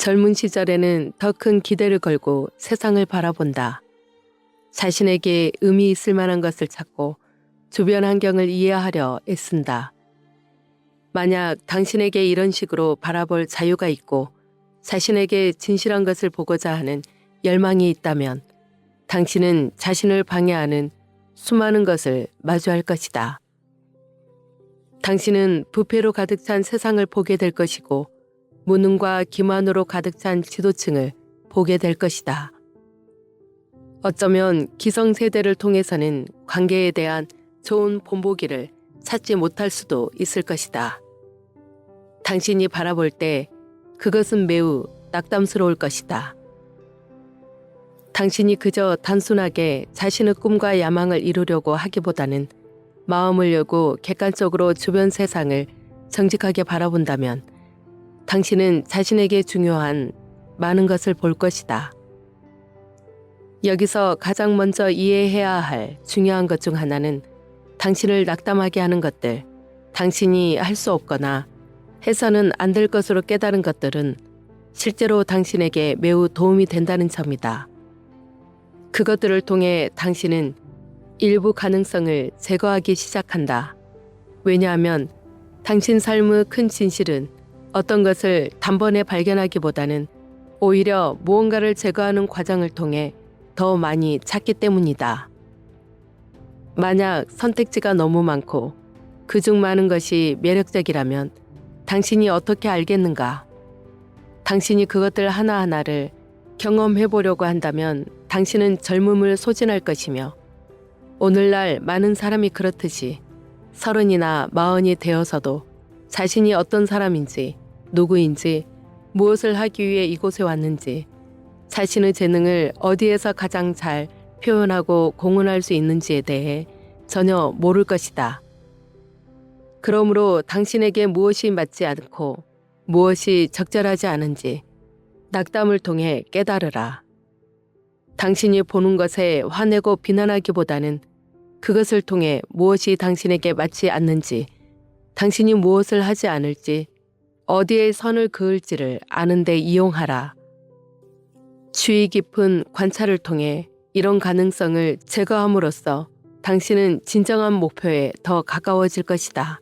젊은 시절에는 더 큰 기대를 걸고 세상을 바라본다. 자신에게 의미 있을 만한 것을 찾고 주변 환경을 이해하려 애쓴다. 만약 당신에게 이런 식으로 바라볼 자유가 있고 자신에게 진실한 것을 보고자 하는 열망이 있다면 당신은 자신을 방해하는 수많은 것을 마주할 것이다. 당신은 부패로 가득 찬 세상을 보게 될 것이고 무능과 기만으로 가득 찬 지도층을 보게 될 것이다. 어쩌면 기성세대를 통해서는 관계에 대한 좋은 본보기를 찾지 못할 수도 있을 것이다. 당신이 바라볼 때 그것은 매우 낙담스러울 것이다. 당신이 그저 단순하게 자신의 꿈과 야망을 이루려고 하기보다는 마음을 열고 객관적으로 주변 세상을 정직하게 바라본다면 당신은 자신에게 중요한 많은 것을 볼 것이다. 여기서 가장 먼저 이해해야 할 중요한 것 중 하나는 당신을 낙담하게 하는 것들, 당신이 할 수 없거나 해서는 안 될 것으로 깨달은 것들은 실제로 당신에게 매우 도움이 된다는 점이다. 그것들을 통해 당신은 일부 가능성을 제거하기 시작한다. 왜냐하면 당신 삶의 큰 진실은 어떤 것을 단번에 발견하기보다는 오히려 무언가를 제거하는 과정을 통해 더 많이 찾기 때문이다. 만약 선택지가 너무 많고 그중 많은 것이 매력적이라면 당신이 어떻게 알겠는가? 당신이 그것들 하나하나를 경험해 보려고 한다면 당신은 젊음을 소진할 것이며 오늘날 많은 사람이 그렇듯이 30이나 40이 되어서도 자신이 어떤 사람인지, 누구인지, 무엇을 하기 위해 이곳에 왔는지, 자신의 재능을 어디에서 가장 잘 표현하고 공헌할 수 있는지에 대해 전혀 모를 것이다. 그러므로 당신에게 무엇이 맞지 않고 무엇이 적절하지 않은지 낙담을 통해 깨달으라. 당신이 보는 것에 화내고 비난하기보다는 그것을 통해 무엇이 당신에게 맞지 않는지, 당신이 무엇을 하지 않을지, 어디에 선을 그을지를 아는 데 이용하라. 주의 깊은 관찰을 통해 이런 가능성을 제거함으로써 당신은 진정한 목표에 더 가까워질 것이다.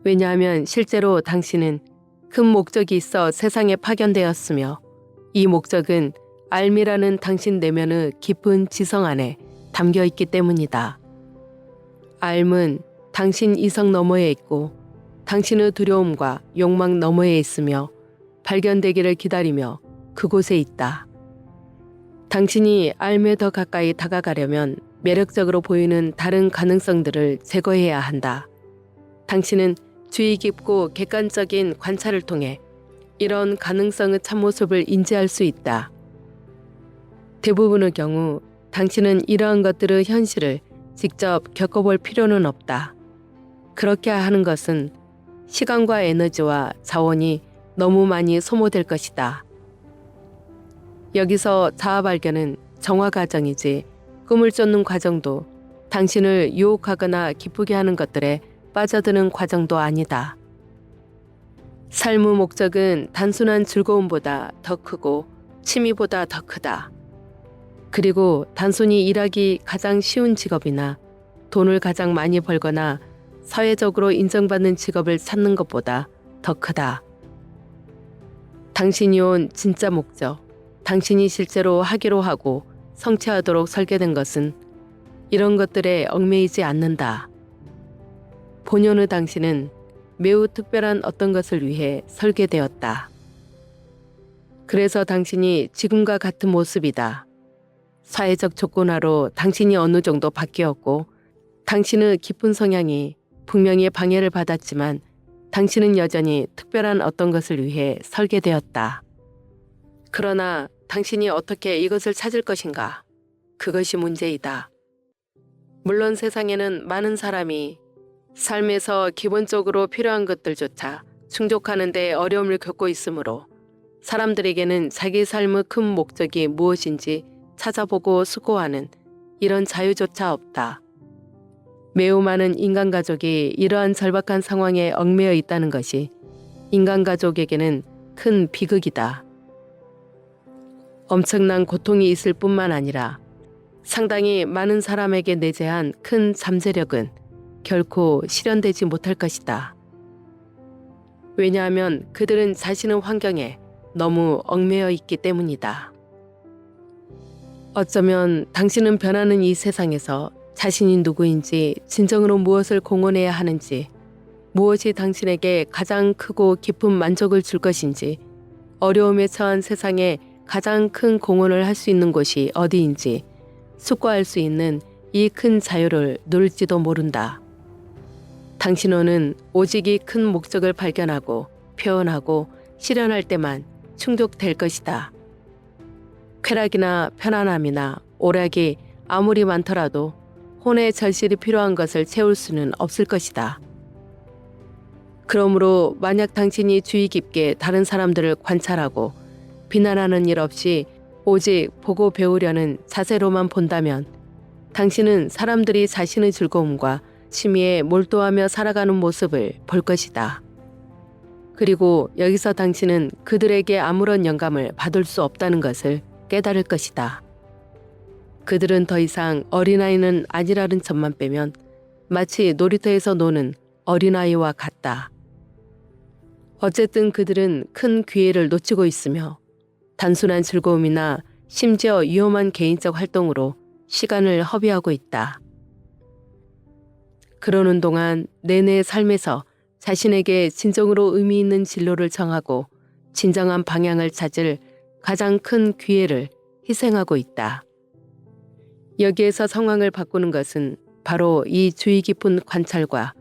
왜냐하면 실제로 당신은 큰 목적이 있어 세상에 파견되었으며 이 목적은 알미라는 당신 내면의 깊은 지성 안에 담겨 있기 때문이다. 알은 당신 이성 너머에 있고 당신의 두려움과 욕망 너머에 있으며 발견되기를 기다리며 그곳에 있다. 당신이 알에 더 가까이 다가가려면 매력적으로 보이는 다른 가능성들을 제거해야 한다. 당신은 주의 깊고 객관적인 관찰을 통해 이런 가능성의 참모습을 인지할 수 있다. 대부분의 경우 당신은 이러한 것들의 현실을 직접 겪어볼 필요는 없다. 그렇게 하는 것은 시간과 에너지와 자원이 너무 많이 소모될 것이다. 여기서 자아 발견은 정화 과정이지 꿈을 쫓는 과정도 당신을 유혹하거나 기쁘게 하는 것들에 빠져드는 과정도 아니다. 삶의 목적은 단순한 즐거움보다 더 크고 취미보다 더 크다. 그리고 단순히 일하기 가장 쉬운 직업이나 돈을 가장 많이 벌거나 사회적으로 인정받는 직업을 찾는 것보다 더 크다. 당신이 온 진짜 목적, 당신이 실제로 하기로 하고 성취하도록 설계된 것은 이런 것들에 얽매이지 않는다. 본연의 당신은 매우 특별한 어떤 것을 위해 설계되었다. 그래서 당신이 지금과 같은 모습이다. 사회적 조건화로 당신이 어느 정도 바뀌었고 당신의 깊은 성향이 분명히 방해를 받았지만 당신은 여전히 특별한 어떤 것을 위해 설계되었다. 그러나 당신이 어떻게 이것을 찾을 것인가? 그것이 문제이다. 물론 세상에는 많은 사람이 삶에서 기본적으로 필요한 것들조차 충족하는 데 어려움을 겪고 있으므로 사람들에게는 자기 삶의 큰 목적이 무엇인지 찾아보고 수고하는 이런 자유조차 없다. 매우 많은 인간가족이 이러한 절박한 상황에 얽매여 있다는 것이 인간가족에게는 큰 비극이다. 엄청난 고통이 있을 뿐만 아니라 상당히 많은 사람에게 내재한 큰 잠재력은 결코 실현되지 못할 것이다. 왜냐하면 그들은 자신의 환경에 너무 얽매여 있기 때문이다. 어쩌면 당신은 변하는 이 세상에서 자신이 누구인지, 진정으로 무엇을 공헌해야 하는지, 무엇이 당신에게 가장 크고 깊은 만족을 줄 것인지, 어려움에 처한 세상에 가장 큰 공헌을 할 수 있는 곳이 어디인지 숙고할 수 있는 이 큰 자유를 누릴지도 모른다. 당신은 오직 이 큰 목적을 발견하고 표현하고 실현할 때만 충족될 것이다. 쾌락이나 편안함이나 오락이 아무리 많더라도 혼의 절실히 필요한 것을 채울 수는 없을 것이다. 그러므로 만약 당신이 주의 깊게 다른 사람들을 관찰하고 비난하는 일 없이 오직 보고 배우려는 자세로만 본다면 당신은 사람들이 자신의 즐거움과 취미에 몰두하며 살아가는 모습을 볼 것이다. 그리고 여기서 당신은 그들에게 아무런 영감을 받을 수 없다는 것을 깨달을 것이다. 그들은 더 이상 어린아이는 아니라는 점만 빼면 마치 놀이터에서 노는 어린아이와 같다. 어쨌든 그들은 큰 기회를 놓치고 있으며 단순한 즐거움이나 심지어 위험한 개인적 활동으로 시간을 허비하고 있다. 그러는 동안 내내 삶에서 자신에게 진정으로 의미 있는 진로를 정하고 진정한 방향을 찾을 가장 큰 기회를 희생하고 있다. 여기에서 상황을 바꾸는 것은 바로 이 주의 깊은 관찰과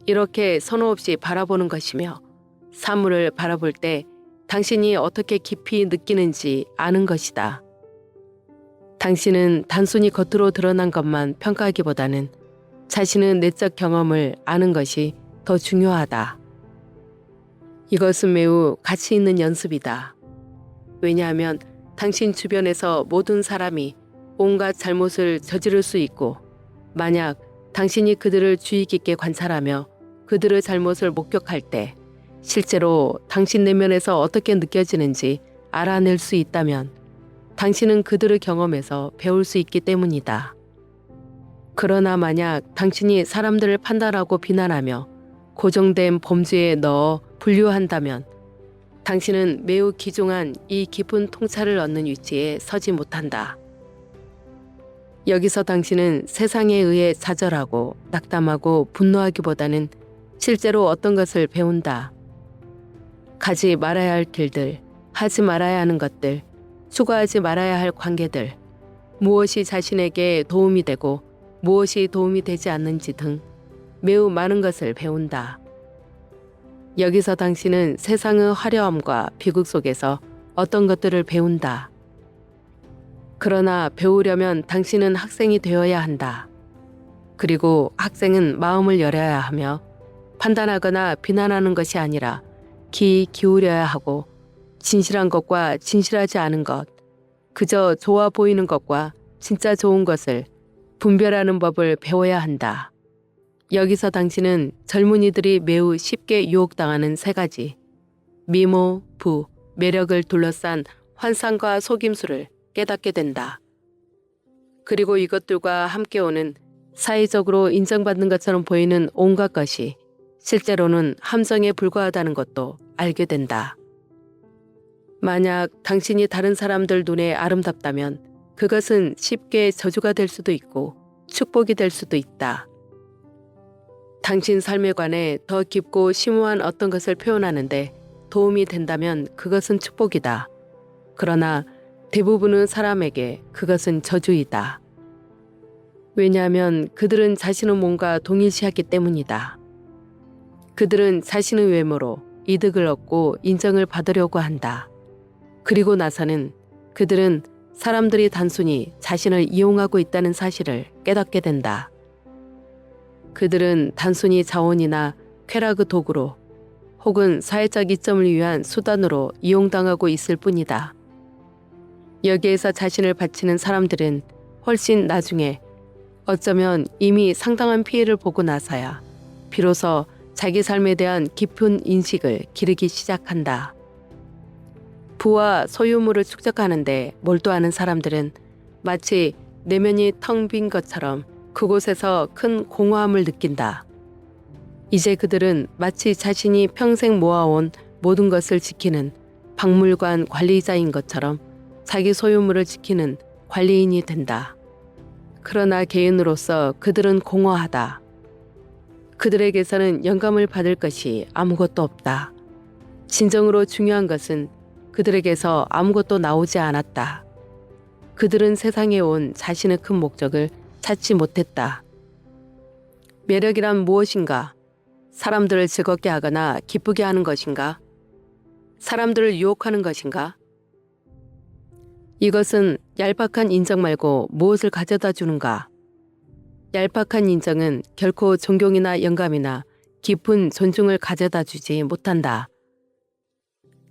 이렇게 선호 없이 바라보는 것이며 사물을 바라볼 때 당신이 어떻게 깊이 느끼는지 아는 것이다. 당신은 단순히 겉으로 드러난 것만 평가하기보다는 자신의 내적 경험을 아는 것이 더 중요하다. 이것은 매우 가치 있는 연습이다. 왜냐하면 당신 주변에서 모든 사람이 온갖 잘못을 저지를 수 있고 만약 당신이 그들을 주의 깊게 관찰하며 그들의 잘못을 목격할 때 실제로 당신 내면에서 어떻게 느껴지는지 알아낼 수 있다면 당신은 그들의 경험에서 배울 수 있기 때문이다. 그러나 만약 당신이 사람들을 판단하고 비난하며 고정된 범주에 넣어 분류한다면 당신은 매우 귀중한 이 깊은 통찰을 얻는 위치에 서지 못한다. 여기서 당신은 세상에 의해 좌절하고 낙담하고 분노하기보다는 실제로 어떤 것을 배운다. 가지 말아야 할 길들, 하지 말아야 하는 것들, 추구하지 말아야 할 관계들, 무엇이 자신에게 도움이 되고 무엇이 도움이 되지 않는지 등 매우 많은 것을 배운다. 여기서 당신은 세상의 화려함과 비극 속에서 어떤 것들을 배운다. 그러나 배우려면 당신은 학생이 되어야 한다. 그리고 학생은 마음을 열어야 하며 판단하거나 비난하는 것이 아니라 귀 기울여야 하고 진실한 것과 진실하지 않은 것, 그저 좋아 보이는 것과 진짜 좋은 것을 분별하는 법을 배워야 한다. 여기서 당신은 젊은이들이 매우 쉽게 유혹당하는 세 가지 미모, 부, 매력을 둘러싼 환상과 속임수를 깨닫게 된다. 그리고 이것들과 함께 오는 사회적으로 인정받는 것처럼 보이는 온갖 것이 실제로는 함정에 불과하다는 것도 알게 된다. 만약 당신이 다른 사람들 눈에 아름답다면 그것은 쉽게 저주가 될 수도 있고 축복이 될 수도 있다. 당신 삶에 관해 더 깊고 심오한 어떤 것을 표현하는데 도움이 된다면 그것은 축복이다. 그러나 대부분의 사람에게 그것은 저주이다. 왜냐하면 그들은 자신의 몸과 동일시하기 때문이다. 그들은 자신의 외모로 이득을 얻고 인정을 받으려고 한다. 그리고 나서는 그들은 사람들이 단순히 자신을 이용하고 있다는 사실을 깨닫게 된다. 그들은 단순히 자원이나 쾌락의 도구로 혹은 사회적 이점을 위한 수단으로 이용당하고 있을 뿐이다. 여기에서 자신을 바치는 사람들은 훨씬 나중에 어쩌면 이미 상당한 피해를 보고 나서야 비로소 자기 삶에 대한 깊은 인식을 기르기 시작한다. 부와 소유물을 축적하는데 몰두하는 사람들은 마치 내면이 텅 빈 것처럼 그곳에서 큰 공허함을 느낀다. 이제 그들은 마치 자신이 평생 모아온 모든 것을 지키는 박물관 관리자인 것처럼 자기 소유물을 지키는 관리인이 된다. 그러나 개인으로서 그들은 공허하다. 그들에게서는 영감을 받을 것이 아무것도 없다. 진정으로 중요한 것은 그들에게서 아무것도 나오지 않았다. 그들은 세상에 온 자신의 큰 목적을 찾지 못했다. 매력이란 무엇인가? 사람들을 즐겁게 하거나 기쁘게 하는 것인가? 사람들을 유혹하는 것인가? 이것은 얄팍한 인정 말고 무엇을 가져다 주는가? 얄팍한 인정은 결코 존경이나 영감이나 깊은 존중을 가져다 주지 못한다.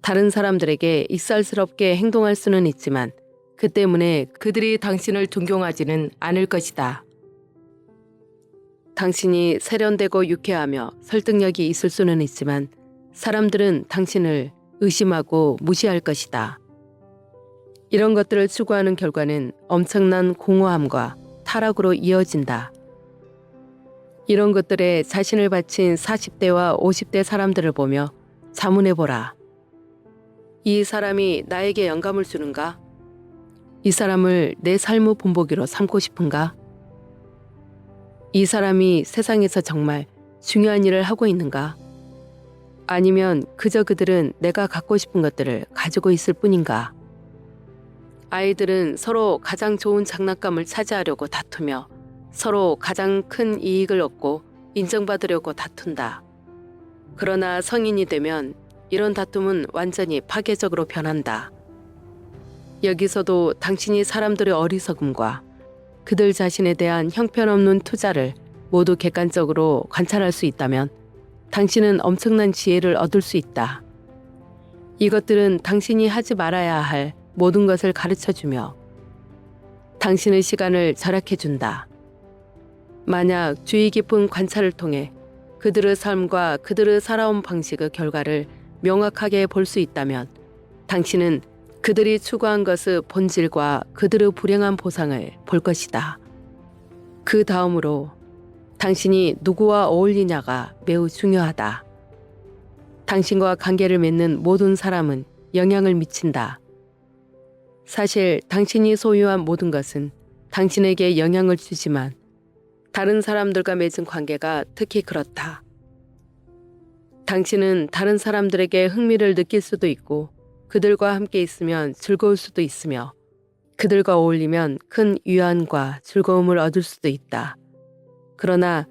다른 사람들에게 익살스럽게 행동할 수는 있지만 그 때문에 그들이 당신을 존경하지는 않을 것이다. 당신이 세련되고 유쾌하며 설득력이 있을 수는 있지만 사람들은 당신을 의심하고 무시할 것이다. 이런 것들을 추구하는 결과는 엄청난 공허함과 타락으로 이어진다. 이런 것들에 자신을 바친 40대와 50대 사람들을 보며 자문해보라. 이 사람이 나에게 영감을 주는가? 이 사람을 내 삶의 본보기로 삼고 싶은가? 이 사람이 세상에서 정말 중요한 일을 하고 있는가? 아니면 그저 그들은 내가 갖고 싶은 것들을 가지고 있을 뿐인가? 아이들은 서로 가장 좋은 장난감을 차지하려고 다투며 서로 가장 큰 이익을 얻고 인정받으려고 다툰다. 그러나 성인이 되면 이런 다툼은 완전히 파괴적으로 변한다. 여기서도 당신이 사람들의 어리석음과 그들 자신에 대한 형편없는 투자를 모두 객관적으로 관찰할 수 있다면 당신은 엄청난 지혜를 얻을 수 있다. 이것들은 당신이 하지 말아야 할 모든 것을 가르쳐주며 당신의 시간을 절약해준다. 만약 주의 깊은 관찰을 통해 그들의 삶과 그들의 살아온 방식의 결과를 명확하게 볼 수 있다면 당신은 그들이 추구한 것의 본질과 그들의 불행한 보상을 볼 것이다. 그 다음으로 당신이 누구와 어울리냐가 매우 중요하다. 당신과 관계를 맺는 모든 사람은 영향을 미친다. 사실 당신이 소유한 모든 것은 당신에게 영향을 주지만 다른 사람들과 맺은 관계가 특히 그렇다. 당신은 다른 사람들에게 흥미를 느낄 수도 있고 그들과 함께 있으면 즐거울 수도 있으며 그들과 어울리면 큰 위안과 즐거움을 얻을 수도 있다. 그러나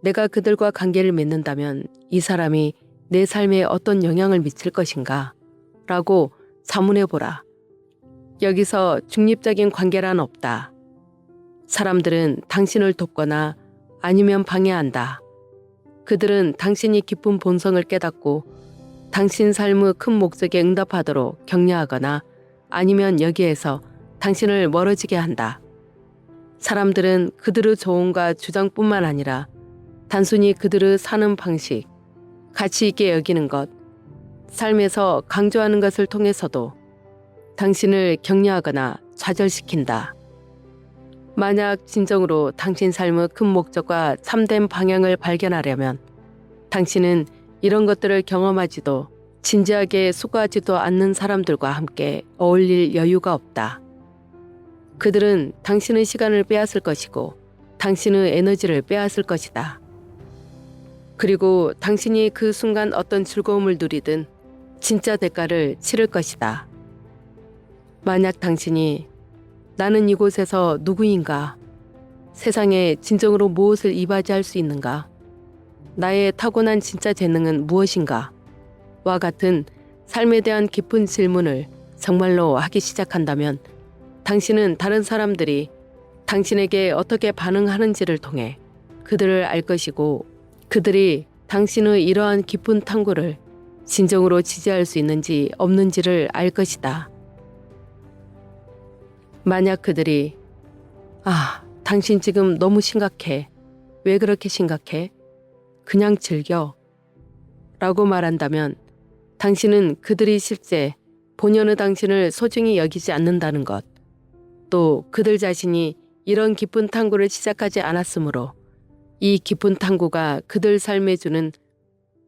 내가 그들과 관계를 맺는다면 이 사람이 내 삶에 어떤 영향을 미칠 것인가? 라고 자문해보라. 여기서 중립적인 관계란 없다. 사람들은 당신을 돕거나 아니면 방해한다. 그들은 당신이 깊은 본성을 깨닫고 당신 삶의 큰 목적에 응답하도록 격려하거나 아니면 여기에서 당신을 멀어지게 한다. 사람들은 그들의 조언과 주장뿐만 아니라 단순히 그들의 사는 방식, 가치 있게 여기는 것, 삶에서 강조하는 것을 통해서도 당신을 격려하거나 좌절시킨다. 만약 진정으로 당신 삶의 큰 목적과 참된 방향을 발견하려면 당신은 이런 것들을 경험하지도 진지하게 수고하지도 않는 사람들과 함께 어울릴 여유가 없다. 그들은 당신의 시간을 빼앗을 것이고 당신의 에너지를 빼앗을 것이다. 그리고 당신이 그 순간 어떤 즐거움을 누리든 진짜 대가를 치를 것이다. 만약 당신이 나는 이곳에서 누구인가? 세상에 진정으로 무엇을 이바지할 수 있는가? 나의 타고난 진짜 재능은 무엇인가? 와 같은 삶에 대한 깊은 질문을 정말로 하기 시작한다면 당신은 다른 사람들이 당신에게 어떻게 반응하는지를 통해 그들을 알 것이고 그들이 당신의 이러한 깊은 탐구를 진정으로 지지할 수 있는지 없는지를 알 것이다. 만약 그들이 당신 지금 너무 심각해. 왜 그렇게 심각해? 그냥 즐겨. 라고 말한다면 당신은 그들이 실제 본연의 당신을 소중히 여기지 않는다는 것, 또 그들 자신이 이런 깊은 탐구를 시작하지 않았으므로 이 깊은 탐구가 그들 삶에 주는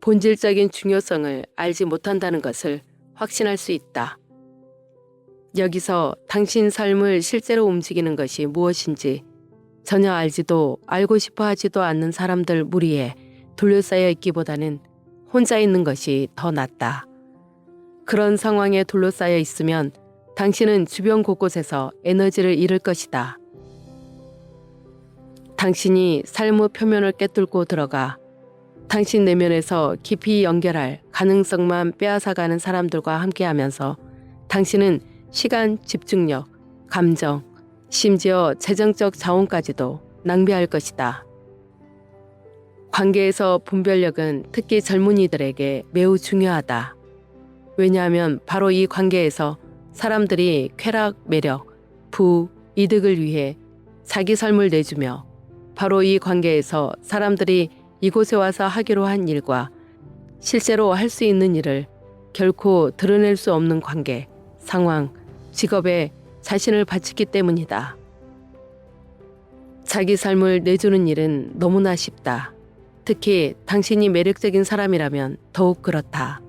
본질적인 중요성을 알지 못한다는 것을 확신할 수 있다. 여기서 당신 삶을 실제로 움직이는 것이 무엇인지 전혀 알지도 알고 싶어 하지도 않는 사람들 무리에 둘러싸여 있기보다는 혼자 있는 것이 더 낫다. 그런 상황에 둘러싸여 있으면 당신은 주변 곳곳에서 에너지를 잃을 것이다. 당신이 삶의 표면을 꿰뚫고 들어가 당신 내면에서 깊이 연결할 가능성만 빼앗아가는 사람들과 함께하면서 당신은 시간, 집중력, 감정, 심지어 재정적 자원까지도 낭비할 것이다. 관계에서 분별력은 특히 젊은이들에게 매우 중요하다. 왜냐하면 바로 이 관계에서 사람들이 쾌락, 매력, 부, 이득을 위해 자기 삶을 내주며 바로 이 관계에서 사람들이 이곳에 와서 하기로 한 일과 실제로 할 수 있는 일을 결코 드러낼 수 없는 관계, 상황, 직업에 자신을 바치기 때문이다. 자기 삶을 내주는 일은 너무나 쉽다. 특히 당신이 매력적인 사람이라면 더욱 그렇다.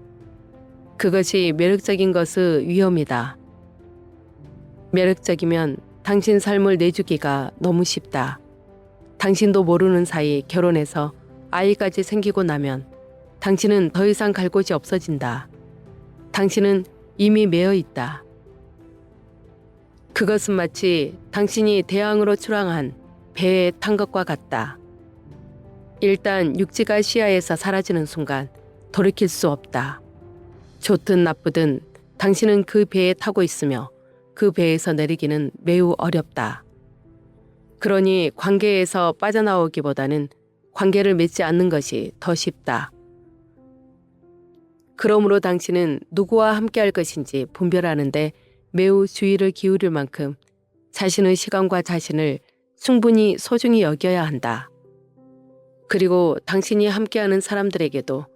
그것이 매력적인 것의 위험이다. 매력적이면 당신 삶을 내주기가 너무 쉽다. 당신도 모르는 사이 결혼해서 아이까지 생기고 나면 당신은 더 이상 갈 곳이 없어진다. 당신은 이미 매여 있다. 그것은 마치 당신이 대양으로 출항한 배에 탄 것과 같다. 일단 육지가 시야에서 사라지는 순간 돌이킬 수 없다. 좋든 나쁘든 당신은 그 배에 타고 있으며 그 배에서 내리기는 매우 어렵다. 그러니 관계에서 빠져나오기보다는 관계를 맺지 않는 것이 더 쉽다. 그러므로 당신은 누구와 함께할 것인지 분별하는데 매우 주의를 기울일 만큼 자신의 시간과 자신을 충분히 소중히 여겨야 한다. 그리고 당신이 함께하는 사람들에게도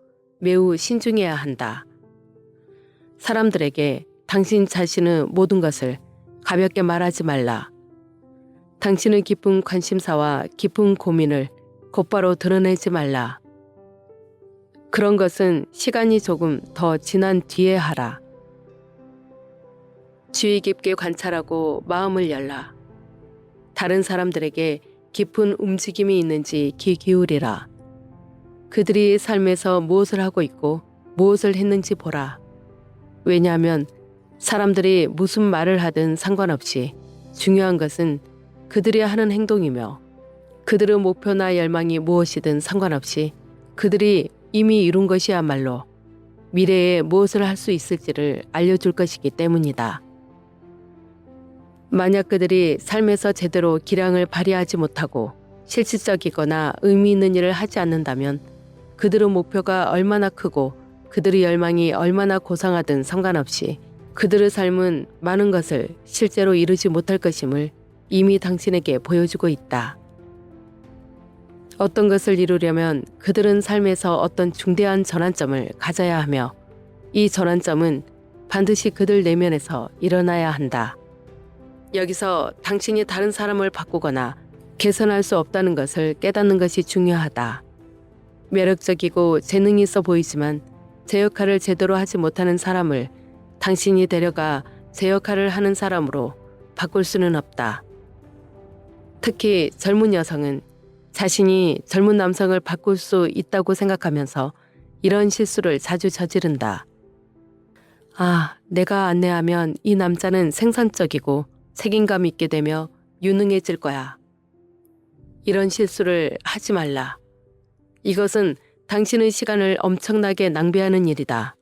매우 신중해야 한다. 사람들에게 당신 자신의 모든 것을 가볍게 말하지 말라. 당신의 깊은 관심사와 깊은 고민을 곧바로 드러내지 말라. 그런 것은 시간이 조금 더 지난 뒤에 하라. 주의 깊게 관찰하고 마음을 열라. 다른 사람들에게 깊은 움직임이 있는지 귀 기울이라. 그들이 삶에서 무엇을 하고 있고 무엇을 했는지 보라. 왜냐하면 사람들이 무슨 말을 하든 상관없이 중요한 것은 그들이 하는 행동이며 그들의 목표나 열망이 무엇이든 상관없이 그들이 이미 이룬 것이야말로 미래에 무엇을 할 수 있을지를 알려줄 것이기 때문이다. 만약 그들이 삶에서 제대로 기량을 발휘하지 못하고 실질적이거나 의미 있는 일을 하지 않는다면 그들의 목표가 얼마나 크고 그들의 열망이 얼마나 고상하든 상관없이 그들의 삶은 많은 것을 실제로 이루지 못할 것임을 이미 당신에게 보여주고 있다. 어떤 것을 이루려면 그들은 삶에서 어떤 중대한 전환점을 가져야 하며 이 전환점은 반드시 그들 내면에서 일어나야 한다. 여기서 당신이 다른 사람을 바꾸거나 개선할 수 없다는 것을 깨닫는 것이 중요하다. 매력적이고 재능이 있어 보이지만 제 역할을 제대로 하지 못하는 사람을 당신이 데려가 제 역할을 하는 사람으로 바꿀 수는 없다. 특히 젊은 여성은 자신이 젊은 남성을 바꿀 수 있다고 생각하면서 이런 실수를 자주 저지른다. 아, 내가 안내하면 이 남자는 생산적이고 책임감 있게 되며 유능해질 거야. 이런 실수를 하지 말라. 이것은 당신의 시간을 엄청나게 낭비하는 일이다.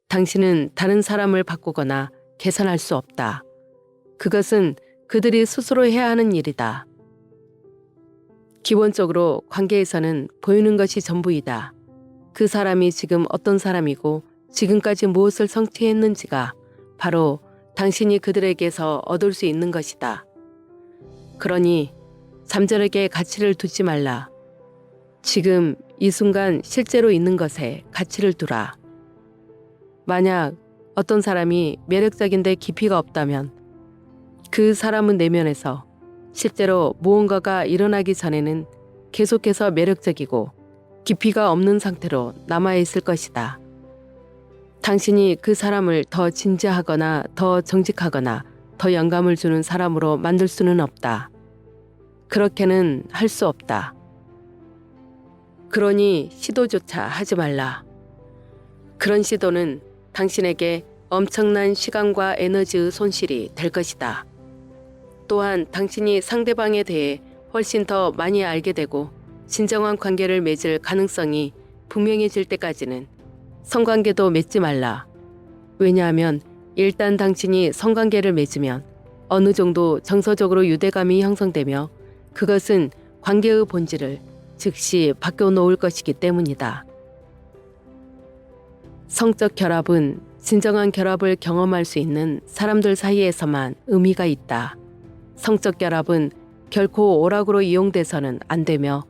당신은 다른 사람을 바꾸거나 개선할 수 없다. 그것은 그들이 스스로 해야 하는 일이다. 기본적으로 관계에서는 보이는 것이 전부이다. 그 사람이 지금 어떤 사람이고 지금까지 무엇을 성취했는지가 바로 당신이 그들에게서 얻을 수 있는 것이다. 그러니 잠재력에 가치를 두지 말라. 지금 이 순간 실제로 있는 것에 가치를 두라. 만약 어떤 사람이 매력적인데 깊이가 없다면 그 사람은 내면에서 실제로 무언가가 일어나기 전에는 계속해서 매력적이고 깊이가 없는 상태로 남아있을 것이다. 당신이 그 사람을 더 진지하거나 더 정직하거나 더 영감을 주는 사람으로 만들 수는 없다. 그렇게는 할 수 없다. 그러니 시도조차 하지 말라. 그런 시도는 당신에게 엄청난 시간과 에너지의 손실이 될 것이다. 또한 당신이 상대방에 대해 훨씬 더 많이 알게 되고 진정한 관계를 맺을 가능성이 분명해질 때까지는 성관계도 맺지 말라. 왜냐하면 일단 당신이 성관계를 맺으면 어느 정도 정서적으로 유대감이 형성되며 그것은 관계의 본질을 즉시 바꿔놓을 것이기 때문이다. 성적 결합은 진정한 결합을 경험할 수 있는 사람들 사이에서만 의미가 있다. 성적 결합은 결코 오락으로 이용돼서는 안 되며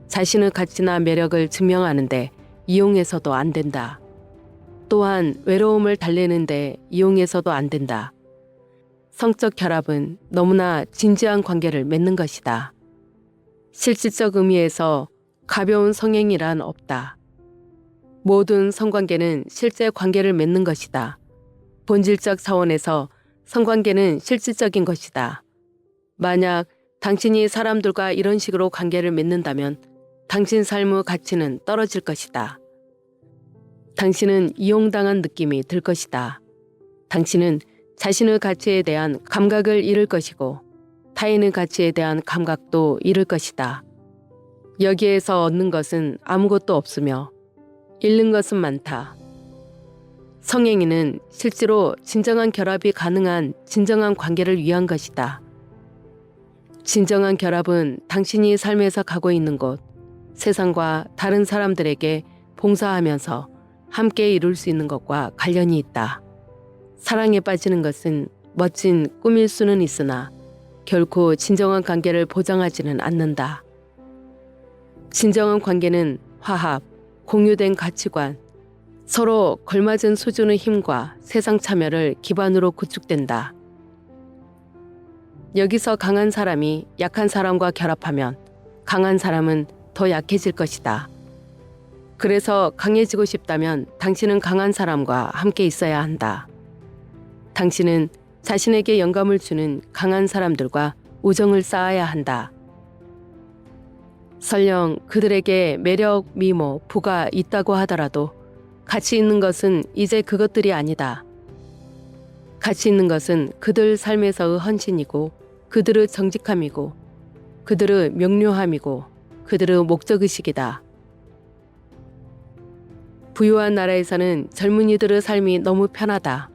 자신의 가치나 매력을 증명하는데 이용해서도 안 된다. 또한 외로움을 달래는데 이용해서도 안 된다. 성적 결합은 너무나 진지한 관계를 맺는 것이다. 실질적 의미에서 가벼운 성행이란 없다. 모든 성관계는 실제 관계를 맺는 것이다. 본질적 차원에서 성관계는 실질적인 것이다. 만약 당신이 사람들과 이런 식으로 관계를 맺는다면 당신 삶의 가치는 떨어질 것이다. 당신은 이용당한 느낌이 들 것이다. 당신은 자신의 가치에 대한 감각을 잃을 것이고 타인의 가치에 대한 감각도 잃을 것이다. 여기에서 얻는 것은 아무것도 없으며 잃는 것은 많다. 성행위는 실제로 진정한 결합이 가능한 진정한 관계를 위한 것이다. 진정한 결합은 당신이 삶에서 가고 있는 곳, 세상과 다른 사람들에게 봉사하면서 함께 이룰 수 있는 것과 관련이 있다. 사랑에 빠지는 것은 멋진 꿈일 수는 있으나 결코 진정한 관계를 보장하지는 않는다. 진정한 관계는 화합, 공유된 가치관, 서로 걸맞은 수준의 힘과 세상 참여를 기반으로 구축된다. 여기서 강한 사람이 약한 사람과 결합하면 강한 사람은 더 약해질 것이다. 그래서 강해지고 싶다면 당신은 강한 사람과 함께 있어야 한다. 당신은 자신에게 영감을 주는 강한 사람들과 우정을 쌓아야 한다. 설령 그들에게 매력, 미모, 부가 있다고 하더라도 가치 있는 것은 이제 그것들이 아니다. 가치 있는 것은 그들 삶에서의 헌신이고 그들의 정직함이고 그들의 명료함이고 그들의 목적의식이다. 부유한 나라에서는 젊은이들의 삶이 너무 편하다.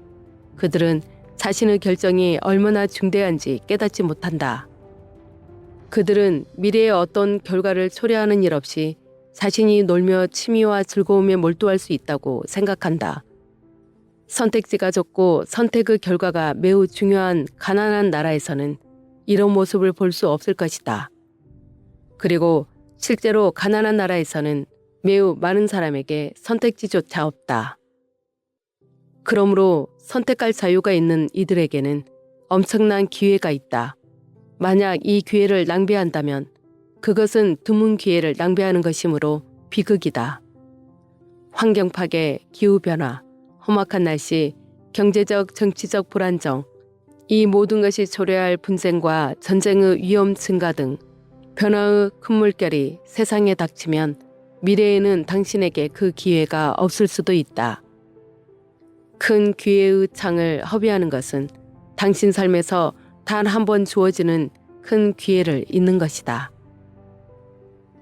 그들은 자신의 결정이 얼마나 중대한지 깨닫지 못한다. 그들은 미래의 어떤 결과를 초래하는 일 없이 자신이 놀며 취미와 즐거움에 몰두할 수 있다고 생각한다. 선택지가 적고 선택의 결과가 매우 중요한 가난한 나라에서는 이런 모습을 볼 수 없을 것이다. 그리고 실제로 가난한 나라에서는 매우 많은 사람에게 선택지조차 없다. 그러므로 선택할 자유가 있는 이들에게는 엄청난 기회가 있다. 만약 이 기회를 낭비한다면 그것은 드문 기회를 낭비하는 것이므로 비극이다. 환경 파괴, 기후변화, 험악한 날씨, 경제적, 정치적 불안정, 이 모든 것이 초래할 분쟁과 전쟁의 위험 증가 등 변화의 큰 물결이 세상에 닥치면 미래에는 당신에게 그 기회가 없을 수도 있다. 큰 기회의 창을 허비하는 것은 당신 삶에서 단 한 번 주어지는 큰 기회를 잊는 것이다.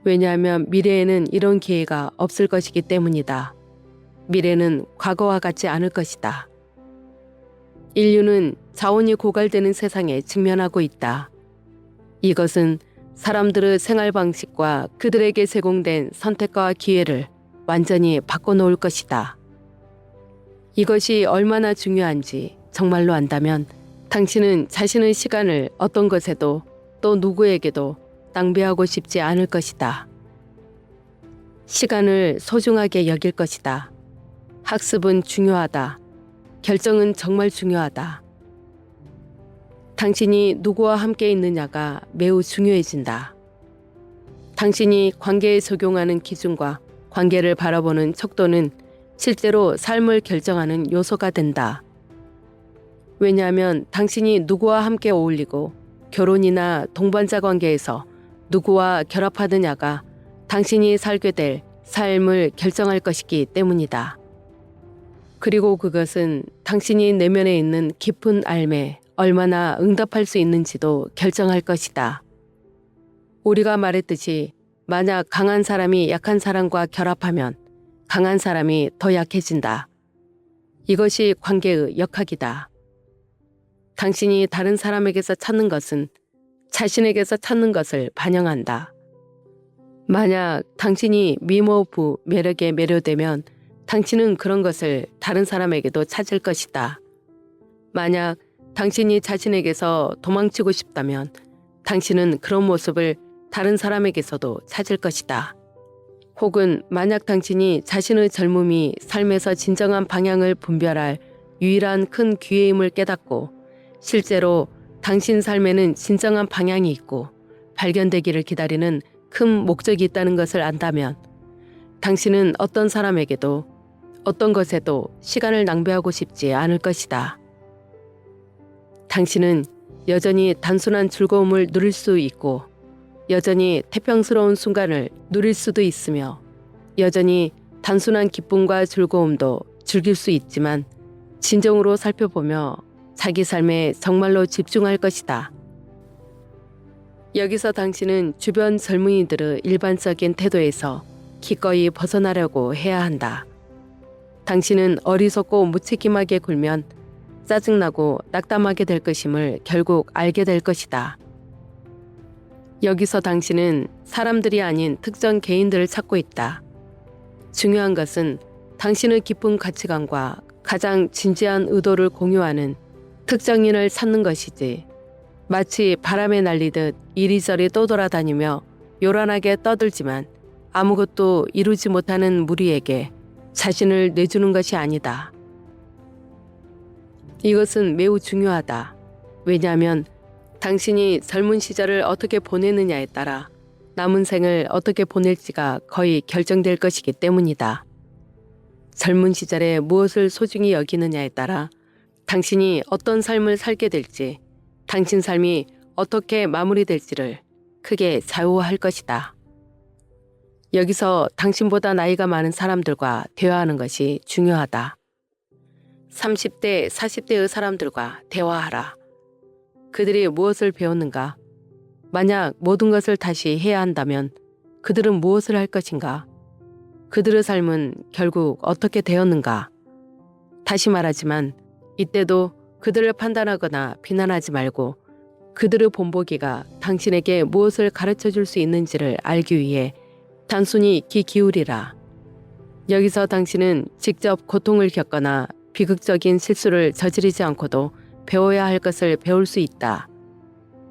왜냐하면 미래에는 이런 기회가 없을 것이기 때문이다. 미래는 과거와 같지 않을 것이다. 인류는 자원이 고갈되는 세상에 직면하고 있다. 이것은 사람들의 생활 방식과 그들에게 제공된 선택과 기회를 완전히 바꿔놓을 것이다. 이것이 얼마나 중요한지 정말로 안다면 당신은 자신의 시간을 어떤 것에도 또 누구에게도 낭비하고 싶지 않을 것이다. 시간을 소중하게 여길 것이다. 학습은 중요하다. 결정은 정말 중요하다. 당신이 누구와 함께 있느냐가 매우 중요해진다. 당신이 관계에 적용하는 기준과 관계를 바라보는 척도는 실제로 삶을 결정하는 요소가 된다. 왜냐하면 당신이 누구와 함께 어울리고 결혼이나 동반자 관계에서 누구와 결합하느냐가 당신이 살게 될 삶을 결정할 것이기 때문이다. 그리고 그것은 당신이 내면에 있는 깊은 삶에 얼마나 응답할 수 있는지도 결정할 것이다. 우리가 말했듯이 만약 강한 사람이 약한 사람과 결합하면 강한 사람이 더 약해진다. 이것이 관계의 역학이다. 당신이 다른 사람에게서 찾는 것은 자신에게서 찾는 것을 반영한다. 만약 당신이 미모부 매력에 매료되면 당신은 그런 것을 다른 사람에게도 찾을 것이다. 만약 당신이 자신에게서 도망치고 싶다면 당신은 그런 모습을 다른 사람에게서도 찾을 것이다. 혹은 만약 당신이 자신의 젊음이 삶에서 진정한 방향을 분별할 유일한 큰 기회임을 깨닫고 실제로 당신 삶에는 진정한 방향이 있고 발견되기를 기다리는 큰 목적이 있다는 것을 안다면 당신은 어떤 사람에게도 어떤 것에도 시간을 낭비하고 싶지 않을 것이다. 당신은 여전히 단순한 즐거움을 누릴 수 있고 여전히 태평스러운 순간을 누릴 수도 있으며 여전히 단순한 기쁨과 즐거움도 즐길 수 있지만 진정으로 살펴보며 자기 삶에 정말로 집중할 것이다. 여기서 당신은 주변 젊은이들의 일반적인 태도에서 기꺼이 벗어나려고 해야 한다. 당신은 어리석고 무책임하게 굴면 짜증나고 낙담하게 될 것임을 결국 알게 될 것이다. 여기서 당신은 사람들이 아닌 특정 개인들을 찾고 있다. 중요한 것은 당신의 깊은 가치관과 가장 진지한 의도를 공유하는 특정인을 찾는 것이지 마치 바람에 날리듯 이리저리 떠돌아다니며 요란하게 떠들지만 아무것도 이루지 못하는 무리에게 자신을 내주는 것이 아니다. 이것은 매우 중요하다. 왜냐하면 당신이 젊은 시절을 어떻게 보내느냐에 따라 남은 생을 어떻게 보낼지가 거의 결정될 것이기 때문이다. 젊은 시절에 무엇을 소중히 여기느냐에 따라 당신이 어떤 삶을 살게 될지, 당신 삶이 어떻게 마무리될지를 크게 좌우할 것이다. 여기서 당신보다 나이가 많은 사람들과 대화하는 것이 중요하다. 30대, 40대의 사람들과 대화하라. 그들이 무엇을 배웠는가? 만약 모든 것을 다시 해야 한다면 그들은 무엇을 할 것인가? 그들의 삶은 결국 어떻게 되었는가? 다시 말하지만 이때도 그들을 판단하거나 비난하지 말고 그들의 본보기가 당신에게 무엇을 가르쳐 줄 수 있는지를 알기 위해 단순히 귀 기울이라. 여기서 당신은 직접 고통을 겪거나 비극적인 실수를 저지르지 않고도 배워야 할 것을 배울 수 있다.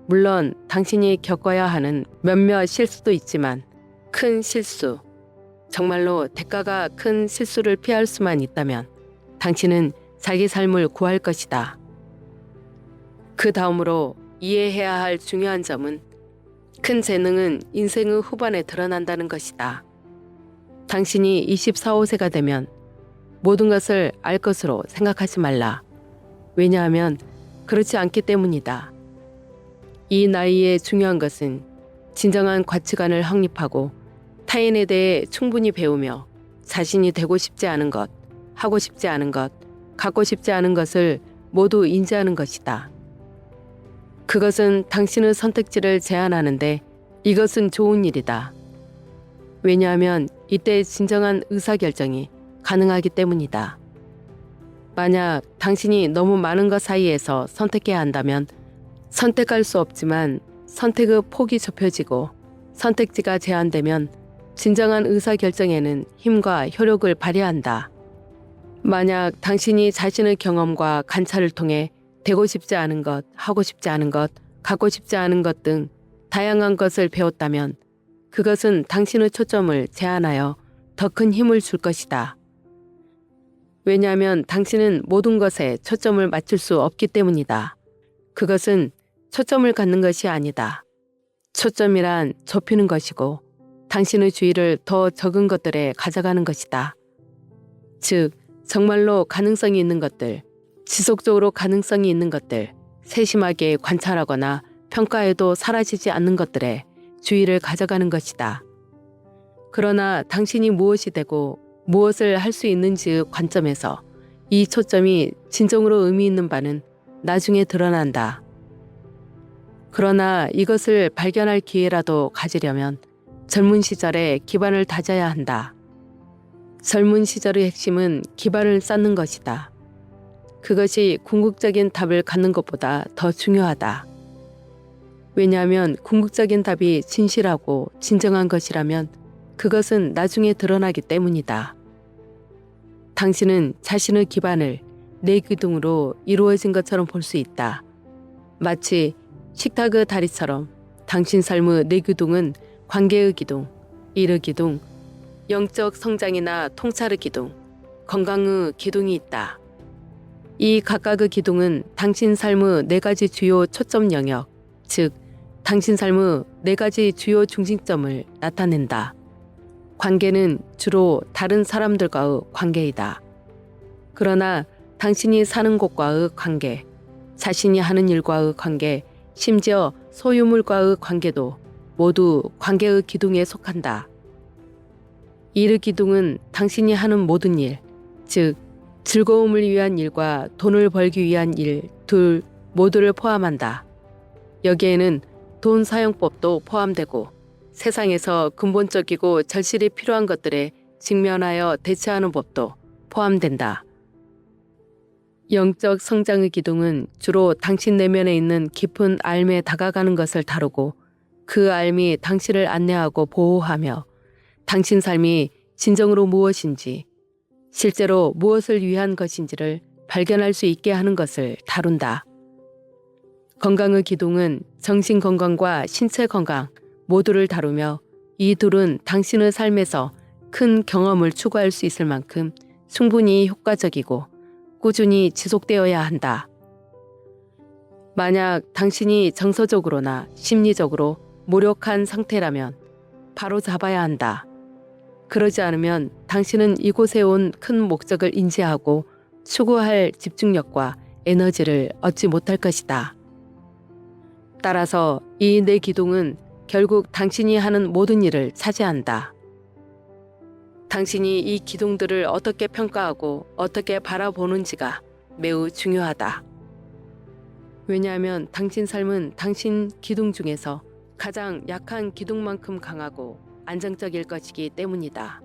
물론 당신이 겪어야 하는 몇몇 실수도 있지만 큰 실수, 정말로 대가가 큰 실수를 피할 수만 있다면 당신은 자기 삶을 구할 것이다. 그 다음으로 이해해야 할 중요한 점은 큰 재능은 인생의 후반에 드러난다는 것이다. 당신이 24, 5세가 되면 모든 것을 알 것으로 생각하지 말라. 왜냐하면 그렇지 않기 때문이다. 이 나이에 중요한 것은 진정한 가치관을 확립하고 타인에 대해 충분히 배우며 자신이 되고 싶지 않은 것, 하고 싶지 않은 것, 갖고 싶지 않은 것을 모두 인지하는 것이다. 그것은 당신의 선택지를 제한하는데 이것은 좋은 일이다. 왜냐하면 이때 진정한 의사결정이 가능하기 때문이다. 만약 당신이 너무 많은 것 사이에서 선택해야 한다면 선택할 수 없지만 선택의 폭이 좁혀지고 선택지가 제한되면 진정한 의사결정에는 힘과 효력을 발휘한다. 만약 당신이 자신의 경험과 관찰을 통해 되고 싶지 않은 것, 하고 싶지 않은 것, 갖고 싶지 않은 것 등 다양한 것을 배웠다면 그것은 당신의 초점을 제한하여 더 큰 힘을 줄 것이다. 왜냐하면 당신은 모든 것에 초점을 맞출 수 없기 때문이다. 그것은 초점을 갖는 것이 아니다. 초점이란 좁히는 것이고 당신의 주의를 더 적은 것들에 가져가는 것이다. 즉, 정말로 가능성이 있는 것들, 지속적으로 가능성이 있는 것들, 세심하게 관찰하거나 평가해도 사라지지 않는 것들에 주의를 가져가는 것이다. 그러나 당신이 무엇이 되고 무엇을 할 수 있는지의 관점에서 이 초점이 진정으로 의미 있는 바는 나중에 드러난다. 그러나 이것을 발견할 기회라도 가지려면 젊은 시절에 기반을 다져야 한다. 젊은 시절의 핵심은 기반을 쌓는 것이다. 그것이 궁극적인 답을 갖는 것보다 더 중요하다. 왜냐하면 궁극적인 답이 진실하고 진정한 것이라면 그것은 나중에 드러나기 때문이다. 당신은 자신의 기반을 네 기둥으로 이루어진 것처럼 볼 수 있다. 마치 식탁의 다리처럼 당신 삶의 네 기둥은 관계의 기둥, 일의 기둥, 영적 성장이나 통찰의 기둥, 건강의 기둥이 있다. 이 각각의 기둥은 당신 삶의 네 가지 주요 초점 영역, 즉 당신 삶의 네 가지 주요 중심점을 나타낸다. 관계는 주로 다른 사람들과의 관계이다. 그러나 당신이 사는 곳과의 관계, 자신이 하는 일과의 관계, 심지어 소유물과의 관계도 모두 관계의 기둥에 속한다. 일의 기둥은 당신이 하는 모든 일, 즉 즐거움을 위한 일과 돈을 벌기 위한 일 둘 모두를 포함한다. 여기에는 돈 사용법도 포함되고 세상에서 근본적이고 절실히 필요한 것들에 직면하여 대처하는 법도 포함된다. 영적 성장의 기둥은 주로 당신 내면에 있는 깊은 알에 다가가는 것을 다루고 그 알이 당신을 안내하고 보호하며 당신 삶이 진정으로 무엇인지, 실제로 무엇을 위한 것인지를 발견할 수 있게 하는 것을 다룬다. 건강의 기둥은 정신 건강과 신체 건강 모두를 다루며 이 둘은 당신의 삶에서 큰 경험을 추구할 수 있을 만큼 충분히 효과적이고 꾸준히 지속되어야 한다. 만약 당신이 정서적으로나 심리적으로 무력한 상태라면 바로 잡아야 한다. 그러지 않으면 당신은 이곳에 온 큰 목적을 인지하고 추구할 집중력과 에너지를 얻지 못할 것이다. 따라서 이 네 기둥은 결국 당신이 하는 모든 일을 차지한다. 당신이 이 기둥들을 어떻게 평가하고 어떻게 바라보는지가 매우 중요하다. 왜냐하면 당신 삶은 당신 기둥 중에서 가장 약한 기둥만큼 강하고 안정적일 것이기 때문이다.